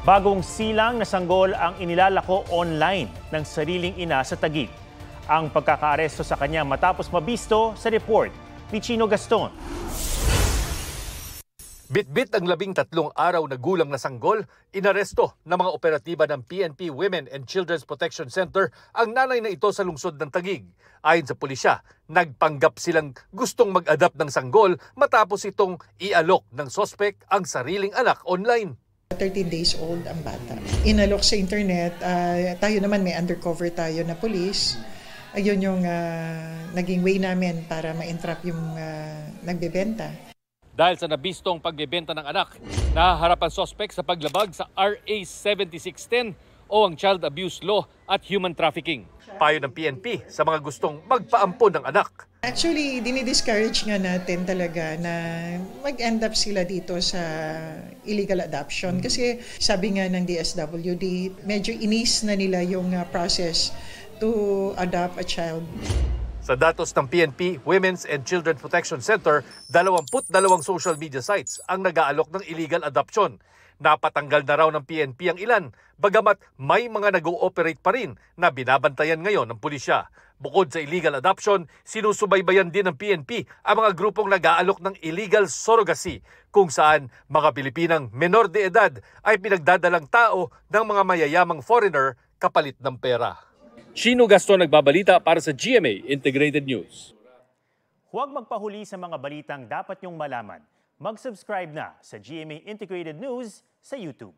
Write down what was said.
Bagong silang na sanggol ang inilalako online ng sariling ina sa Taguig. Ang pagkakaaresto sa kanya matapos mabisto sa report ni Chino Gaston. Bitbit ang 13 araw na gulang na sanggol, inaresto ng mga operatiba ng PNP Women and Children's Protection Center ang nanay na ito sa lungsod ng Taguig. Ayon sa pulisya, nagpanggap silang gustong mag-adapt ng sanggol matapos itong ialok ng sospek ang sariling anak online. 13 days old ang bata. Inalok sa internet, tayo naman may undercover tayo na police. Ayun yung naging way namin para ma-entrap yung nagbebenta. Dahil sa nabistong pagbebenta ng anak, nahaharap ang sospek sa paglabag sa RA 7610 o ang Child Abuse Law at Human Trafficking. Payo ng PNP sa mga gustong magpaampon ng anak. Actually, dinidiscourage nga natin talaga na mag-end up sila dito sa illegal adoption. Kasi sabi nga ng DSWD, medyo inis na nila yung process to adopt a child. Sa datos ng PNP Women's and Children's Protection Center, 22 social media sites ang nag-aalok ng illegal adoption. Napatanggal na raw ng PNP ang ilan, bagamat may mga nag-ooperate pa rin na binabantayan ngayon ng pulisya. Bukod sa illegal adoption, sinusubaybayan din ng PNP ang mga grupong nag-aalok ng illegal surrogacy, kung saan mga Pilipinang menor de edad ay pinagdadalang tao ng mga mayayamang foreigner kapalit ng pera. Chino Gaston nagbabalita para sa GMA Integrated News. Huwag magpahuli sa mga balitang dapat niyong malaman. Mag-subscribe na sa GMA Integrated News sa YouTube.